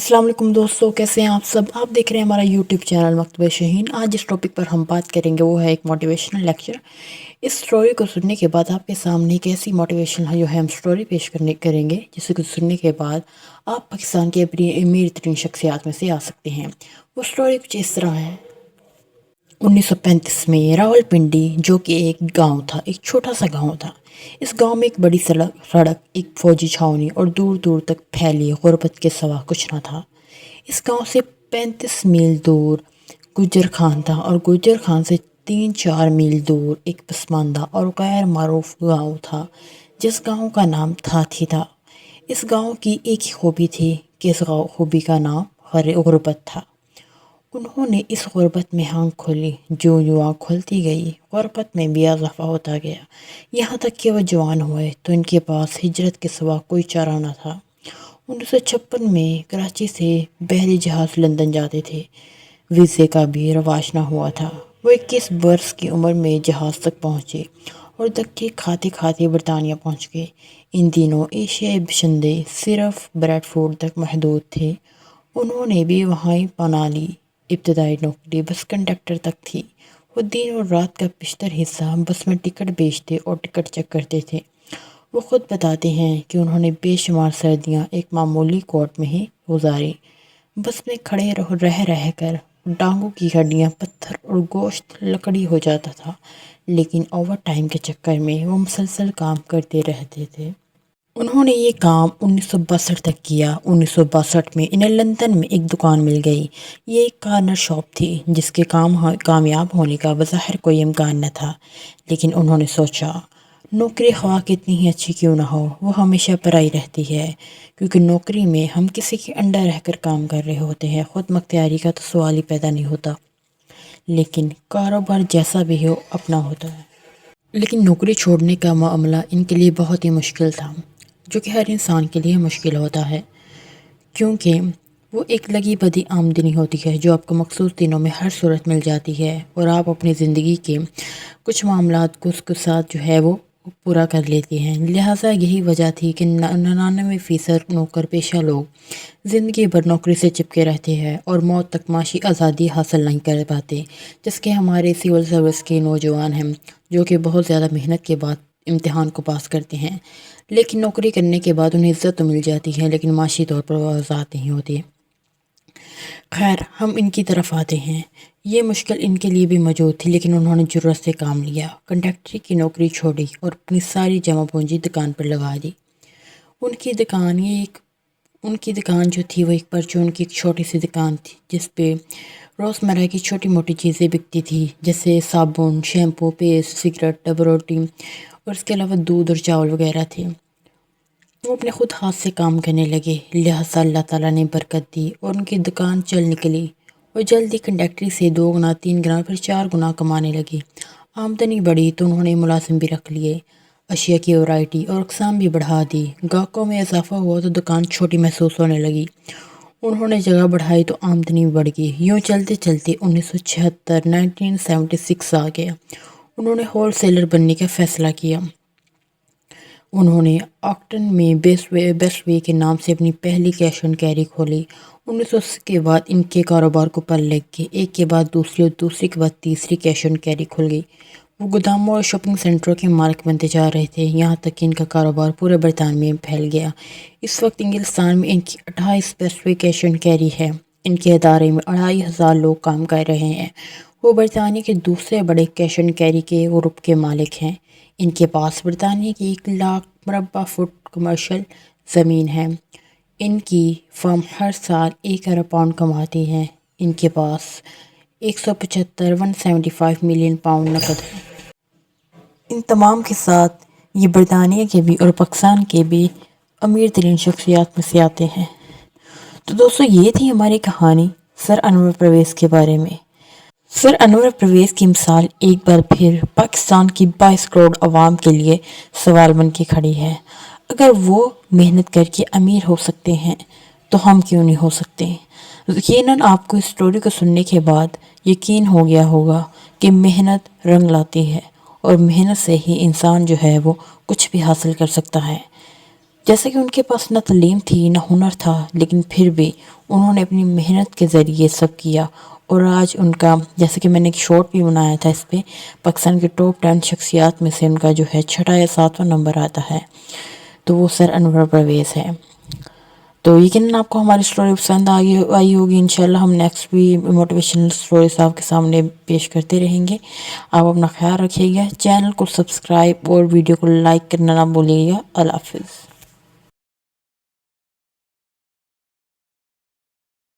अस्सलाम वालेकुम दोस्तों, कैसे हैं आप सब। आप देख रहे हैं हमारा यूट्यूब चैनल मकतबे शहीन। आज जिस टॉपिक पर हम बात करेंगे वो है एक मोटिवेशनल लेक्चर। इस स्टोरी को सुनने के बाद आपके सामने एक ऐसी मोटिवेशन है जो है हम स्टोरी पेश करेंगे जिसे कुछ सुनने के बाद आप पाकिस्तान के अपनी अमीर तरीन शख्सियात में से आ सकते हैं। वो स्टोरी कुछ इस तरह है। 1935 में रावलपिंडी, जो कि एक गांव था, एक छोटा सा गांव था। इस गांव में एक बड़ी सड़क, एक फौजी छावनी और दूर दूर तक फैली गुर्बत के सिवा कुछ न था। इस गांव से 35 मील दूर गुज्जर खान था और गुज्जर खान से 3-4 मील दूर एक पसमानदा और गैर मारूफ गांव था जिस गांव का नाम थाथी था। इस गांव की एक ही खूबी थी कि इस खूबी का नाम गुर्बत था। उन्होंने इस गुर्बत में आँख खोली। जो जो आँख खुलती गई, गुर्बत में भी इजाफा होता गया। यहाँ तक कि वह जवान हुए तो इनके पास हिजरत के सिवा कोई चारा न था। 1956 में कराची से बहरी जहाज़ लंदन जाते थे। वीज़े का भी रवाज न हुआ था। वो 21 बरस की उम्र में जहाज़ तक पहुँचे और धक्के खाते खाते बरतानिया पहुँच गए। इन दिनों एशियाई बशिंदे सिर्फ ब्रेडफोर्ड तक महदूद थे। उन्होंने भी वहाँ ही पना ली। इब्तदाई नौकरी बस कंडक्टर तक थी। वो दिन और रात का बेशतर हिस्सा बस में टिकट बेचते और टिकट चेक करते थे। वो ख़ुद बताते हैं कि उन्होंने बेशुमार सर्दियाँ एक मामूली कोट में ही गुजारी। बस में खड़े रह कर टांगों की हड्डियाँ पत्थर और गोश्त लकड़ी हो जाता था, लेकिन ओवर टाइम के चक्कर में वो मुसलसल काम करते रहते थे। उन्होंने ये काम 1962 तक किया। 1962 में इन्हें लंदन में एक दुकान मिल गई। ये एक कॉर्नर शॉप थी जिसके कामयाब होने का बज़ाहिर कोई इम्कान न था, लेकिन उन्होंने सोचा नौकरी ख्वाह कितनी ही अच्छी क्यों ना हो, वो हमेशा पराई रहती है, क्योंकि नौकरी में हम किसी के अंडर रहकर काम कर रहे होते हैं। ख़ुद मुख्तियारी का तो सवाल ही पैदा नहीं होता। लेकिन कारोबार जैसा भी हो अपना होता है। लेकिन नौकरी छोड़ने का मामला इनके लिए बहुत ही मुश्किल था, जो कि हर इंसान के लिए मुश्किल होता है, क्योंकि वो एक लगी बदी आमदनी होती है जो आपको मखसूस दिनों में हर सूरत मिल जाती है और आप अपनी ज़िंदगी के कुछ मामलात को उसके साथ जो है वो पूरा कर लेते हैं। लिहाजा यही वजह थी कि 99% नौकर पेशा लोग ज़िंदगी भर नौकरी से चिपके रहते हैं और मौत तक माशी आज़ादी हासिल नहीं कर पाते। जिसके हमारे सिविल सर्विस के नौजवान हैं जो कि बहुत ज़्यादा मेहनत के बाद इम्तिहान को पास करते हैं, लेकिन नौकरी करने के बाद उन्हें इज़्ज़त तो मिल जाती है, लेकिन माशी तौर पर वो आज़ाद नहीं होती। खैर, हम इनकी तरफ आते हैं। ये मुश्किल इनके लिए भी मौजूद थी, लेकिन उन्होंने जुर्रत से काम लिया। कंडक्टरी की नौकरी छोड़ी और अपनी सारी जमा पूंजी दुकान पर लगा दी। उनकी दुकान जो थी वो एक परचून की एक छोटी सी दुकान थी जिस पे रोज़मर्रा की छोटी मोटी चीज़ें बिकती थी, जैसे साबुन, शैम्पू, पेस्ट, सिगरेट, डब रोटी और इसके अलावा दूध और चावल वगैरह थे। वो अपने खुद हाथ से काम करने लगे। लिहाजा अल्लाह ताला ने बरकत दी और उनकी दुकान चल निकली। वो जल्दी कंडक्टरी से 2 गुना, 3 गुना, फिर 4 गुना कमाने लगी। आमदनी बढ़ी तो उन्होंने मुलाजिम भी रख लिए। अशिया की वैरायटी और अक़साम भी बढ़ा दी। ग्राहकों में इजाफा हुआ तो दुकान छोटी महसूस होने लगी। उन्होंने जगह बढ़ाई तो आमदनी भी बढ़ गई। यूँ चलते चलते 1976 आ गया। उन्होंने होल सेलर बनने का फ़ैसला किया। उन्होंने ऑक्टन में बेस्ट वे के नाम से अपनी पहली कैश एंड कैरी खोली। 1980 के बाद इनके कारोबार को पल लग के एक के बाद दूसरी और दूसरी के बाद तीसरी कैश एंड कैरी खुल गई। वो गोदामों और शॉपिंग सेंटरों के मालिक बनते जा रहे थे, यहाँ तक कि इनका कारोबार पूरे बरतानिया में फैल गया। इस वक्त इंग्लिस्तान में इनकी 28 best way cash and carry है। इनके अदारे में 2500 लोग काम कर रहे हैं। वो बरतानिया के दूसरे बड़े कैश एंड कैरी के ग्रुप के मालिक हैं। इनके पास बरतानिया की 1 लाख मुरब्बा फुट कमर्शियल ज़मीन है। इनकी फर्म हर साल 1 अरब पाउंड कमाती है। इनके पास 175 मिलियन पाउंड नकद है। इन तमाम के साथ ये बरतानिया के भी और पाकिस्तान के भी अमीर तरीन शख्सियात में से आते हैं। तो दोस्तों, ये थी हमारी कहानी सर अनवर परवेज़ के बारे में। सर अनवर परवेज़ की मिसाल एक बार फिर पाकिस्तान की 22 करोड़ आवाम के लिए सवाल बन के खड़ी है। अगर वो मेहनत करके अमीर हो सकते हैं तो हम क्यों नहीं हो सकते। यकीनन आपको इस स्टोरी को सुनने के बाद यकीन हो गया होगा कि मेहनत रंग लाती है और मेहनत से ही इंसान जो है वो कुछ भी हासिल कर सकता है। جیسے کہ ان کے پاس نہ تعلیم تھی نہ ہنر تھا، لیکن پھر بھی انہوں نے اپنی محنت کے ذریعے سب کیا، اور آج ان کا، جیسے کہ میں نے ایک شارٹ بھی بنایا تھا اس پہ، پاکستان کے ٹاپ 10 شخصیات میں سے ان کا جو ہے 6 یا 7واں نمبر آتا ہے، تو وہ سر انور پرویز ہے۔ تو یقیناً آپ کو ہماری سٹوری پسند آئی ہوگی۔ انشاءاللہ ہم نیکسٹ بھی موٹیویشنل سٹوریز آپ کے سامنے پیش کرتے رہیں گے۔ آپ اپنا خیال رکھیے گا، چینل کو سبسکرائب اور ویڈیو کو لائک کرنا نہ بھولیے گا۔ اللہ حافظ۔